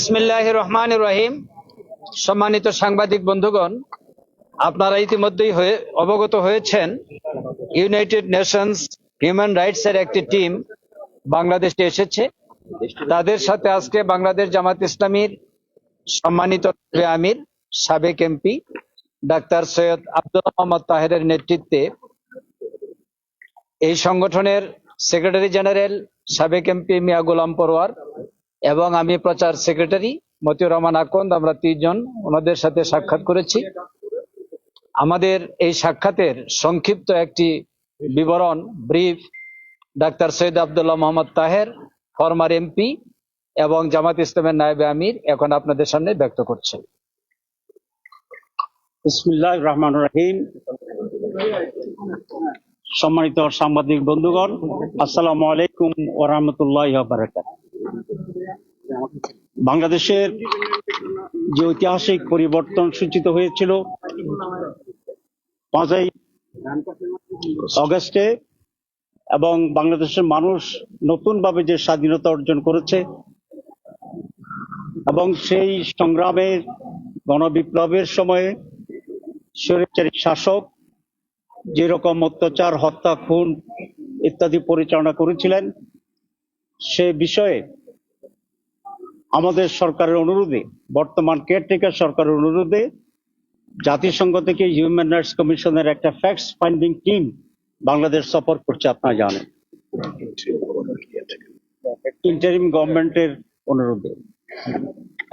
বিসমিল্লাহির রহমানির রহিম। সম্মানিত সাংবাদিক বন্ধুগণ, আপনারা ইতিমধ্যেই অবগত হয়েছেন ইউনাইটেড নেশনস হিউম্যান রাইটস এর একটি টিম বাংলাদেশে এসেছে। তাদের সাথে আজকে বাংলাদেশ জামাত ইসলামীর সম্মানিত আমির, সাবেক এমপি ডাক্তার সৈয়দ আব্দুল্লাহ মোহাম্মদ তাহেরের নেতৃত্বে এই সংগঠনের সেক্রেটারি জেনারেল সাবেক এমপি মিয়া গোলাম পরোয়ার এবং আমি প্রচার সেক্রেটারি মতিউর রহমান আকন্দ, আমরা 3 জন ওনাদের সাথে সাক্ষাৎ করেছি। আমাদের এই সাক্ষাতের সংক্ষিপ্ত একটি বিবরণ brief doctor Syed Abdullah Mohammad Taher, former MP এবং জামাত ইসলামের নায়েবে আমির, এখন আপনাদের সামনে ব্যক্ত করছেন। বিসমিল্লাহির রহমানির রহিম। সম্মানিত সাংবাদিক বন্ধুগণ, আসসালামু আলাইকুম ওয়া রাহমাতুল্লাহি ওয়া বারাকাতুহু। বাংলাদেশের যে ঐতিহাসিক পরিবর্তন সূচিত হয়েছিল 5ই অগস্টে এবং বাংলাদেশের মানুষ নতুনভাবে যে স্বাধীনতা অর্জন করেছে এবং সেই সংগ্রামের গণবিপ্লবের সময়ে স্বৈরাচারী শাসক যেরকম অত্যাচার, হত্যা, খুন ইত্যাদি পরিচালনা করেছিলেন, সে বিষয়ে আমাদের সরকারের অনুরোধে, বর্তমান কেয়ারটেকার সরকারের অনুরোধে জাতিসংঘ থেকে হিউম্যান রাইটস কমিশনের একটা ফ্যাক্টস ফাইন্ডিং টিম বাংলাদেশ সফর করছে, আপনারা জানেন, ইন্টারিম গভর্নমেন্টের অনুরোধে।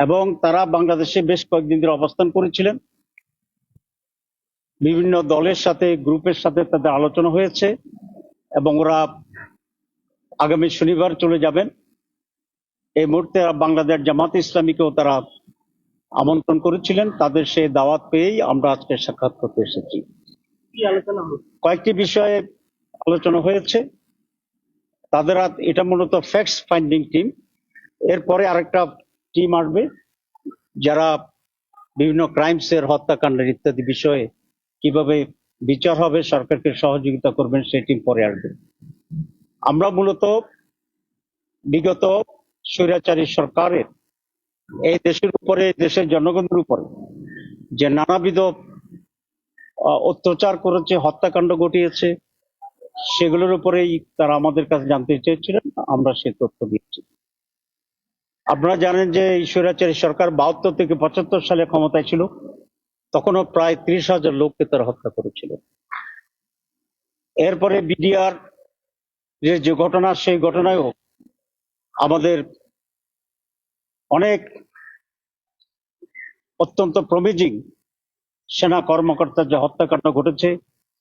এবং তারা বাংলাদেশে বেশ কয়েকদিন ধরে অবস্থান করেছিলেন। বিভিন্ন দলের সাথে, গ্রুপের সাথে তাদের আলোচনা হয়েছে এবং ওরা আগামী শনিবার চলে যাবেন। এই মুহূর্তে বাংলাদেশ জামাত ইসলামীকেও তারা আমন্ত্রণ করেছিলেন। তাদের সেই দাওয়াত পেয়েই আমরা আজকে সাক্ষাৎ করতে এসেছি। কয়েকটি বিষয়ে আলোচনা হয়েছে। তাদের এটা মূলত ফ্যাক্টস ফাইন্ডিং টিম। এরপরে আরেকটা টিম আসবে যারা বিভিন্ন ক্রাইমসের, হত্যাকাণ্ডের ইত্যাদি বিষয়ে কিভাবে বিচার হবে, সরকারকে সহযোগিতা করবেন, সেই টিম পরে আসবে। আমরা মূলত বিগত স্বৈরাচারী সরকারের এই দেশের উপরে, দেশের জনগণের উপরে যে নানাবিধ অত্যাচার করেছে, হত্যাকাণ্ড ঘটিয়েছে, সেগুলোর উপরেই তারা আমাদের কাছে জানতে চেয়েছিলেন। আমরা সে তথ্য দিচ্ছি। আপনারা জানেন যে এই স্বৈরাচারী সরকার 72 থেকে 75 সালে ক্ষমতায় ছিল, তখনও প্রায় 30,000 লোককে তারা হত্যা করেছিল। এরপরে বিডিআর যে ঘটনা, সেই ঘটনায়ও আমাদের অনেক অত্যন্ত প্রমিজিং সেনা কর্মকর্তার যে হত্যাকাণ্ড ঘটেছে,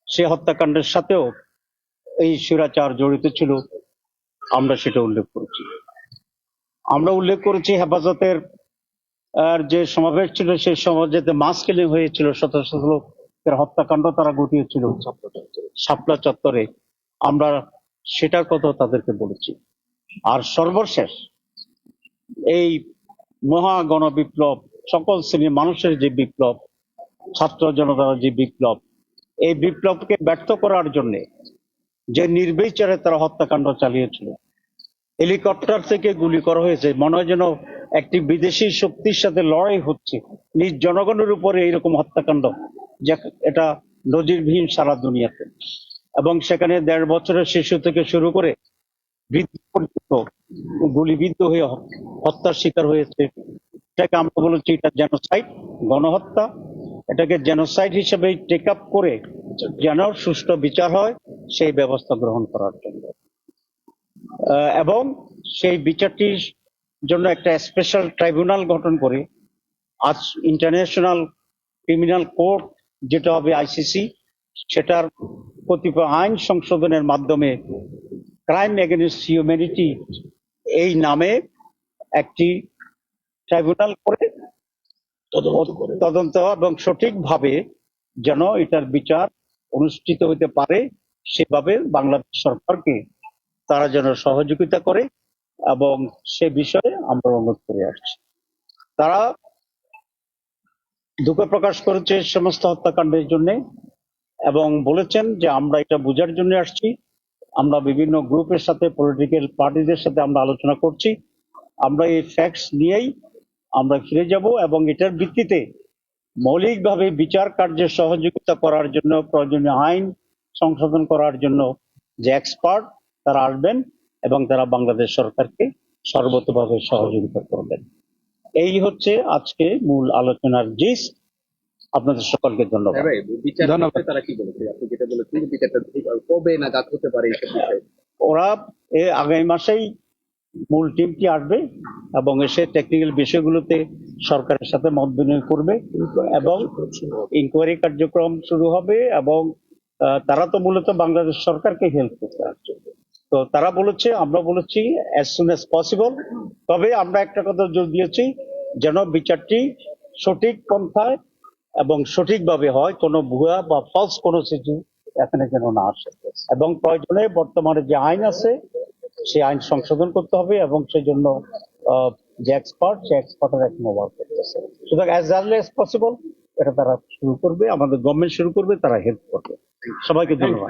সে হত্যাকাণ্ডের সাথেও এই স্বৈরাচার জড়িত ছিল, আমরা সেটা উল্লেখ করেছি। আমরা উল্লেখ করেছি হেফাজতের যে সমাবেশ ছিল, সেই সমাবেশে মাস কিলিং হয়েছিল, শত শত লোকের হত্যাকাণ্ড তারা ঘটিয়েছিল শাপলা চত্বরে, আমরা সেটার কথা তাদেরকে বলেছি। আর সর্বশেষ এই মহা গণবিপ্লব, সকল শ্রেণীর মানুষের যে বিপ্লব, ছাত্র জনতার যে বিপ্লব, এই বিপ্লবকে ব্যর্থ করার জন্য যে নির্বিচারে তারা হত্যাকাণ্ড চালিয়েছিল, হেলিকপ্টার থেকে গুলি করা হয়েছে, মনে হয় যেন একটি বিদেশি শক্তির সাথে লড়াই হচ্ছে নিজ জনগণের উপরে এইরকম হত্যাকাণ্ড, যে এটা নজিরবিহীন সারা দুনিয়াতে। এবং সেখানে 1.5 বছরের শিশু থেকে শুরু করে বৃদ্ধ পর্যন্ত গুলিবিদ্ধ হয়ে হত্যার শিকার হয়েছে। এটাকে আমরা বলেছি এটা জেনোসাইড, গণহত্যা। এটাকে জেনোসাইড হিসেবে টেক আপ করে যেন সুষ্ঠু বিচার হয়, সেই ব্যবস্থা গ্রহণ করার জন্য, এবং সেই বিচারটির জন্য একটা স্পেশাল ট্রাইব্যুনাল গঠন করে আজ ইন্টারন্যাশনাল ক্রিমিনাল কোর্ট, যেটা হবে আইসিসি, সেটার কতিপয় আইন সংশোধনের মাধ্যমে ক্রাইম এগেইনস্ট হিউম্যানিটি এই নামে একটি ট্রাইব্যুনাল করে তদন্ত এবং সঠিকভাবে যেন এটার বিচার অনুষ্ঠিত হতে পারে, সেভাবে বাংলাদেশ সরকারকে তারা যেন সহযোগিতা করে, এবং সে বিষয়ে আমরা অনুরোধ করে আসছি। তারা দুঃখ প্রকাশ করেছে সমস্ত হত্যাকাণ্ডের জন্য এবং বলেছেন যে আমরা এটা বোঝার জন্য আসছি। আমরা বিভিন্ন গ্রুপের সাথে, পলিটিক্যাল পার্টিদের সাথে আমরা আলোচনা করছি। আমরা এই ফ্যাক্টস নিয়েই আমরা ফিরে যাব এবং এটার ভিত্তিতে মৌলিকভাবে বিচার কার্যে সহযোগিতা করার জন্য প্রয়োজনীয় আইন সংশোধন করার জন্য যে এক্সপার্ট তারা আসবেন এবং তারা বাংলাদেশ সরকারকে সর্বতভাবে সহযোগিতা করবেন। এই হচ্ছে আজকে মূল আলোচনার জিস্ট। আপনাদের সকলকে ধন্যবাদ। ভাই বিচার ধন্যবাদ। করতে তারা কি বলেছে? আপনি যেটা বলেছেন যে বিচারটা কবে নাগাদ হতে পারে এইসব বিষয়ে? ওরা আগামী মাসেই মূল টিমটি আসবে এবং এসে টেকনিক্যাল বিষয়গুলোতে সরকারের সাথে মত বিনিময় করবে এবং ইনকোয়ারি কার্যক্রম শুরু হবে এবং তারা তো মূলত বাংলাদেশ সরকারকে হেল্প করতে আসছে। তো তারা বলেছে, আমরা বলেছি অ্যাজ সুন অ্যাজ পসিবল। তবে আমরা একটা কথা জোর দিয়েছি, যেন বিচারটি সঠিক পন্থায় এবং সঠিকভাবে হয়, কোনো ভুয়া বা ফলস কোনো কিছু এখানে যেন না আসে এবং প্রয়োজনে বর্তমানে যে আইন আছে সেই আইন সংশোধন করতে হবে এবং সেই জন্য যে এক্সপার্ট সে এক্সপার্টের এখন ওয়ার্ক করতেছে। সুতরাং অ্যাজ আর্লি অ্যাজ পসিবল এটা তারা শুরু করবে, আমাদের গভর্নমেন্ট শুরু করবে, তারা হেল্প করবে। সবাইকে ধন্যবাদ।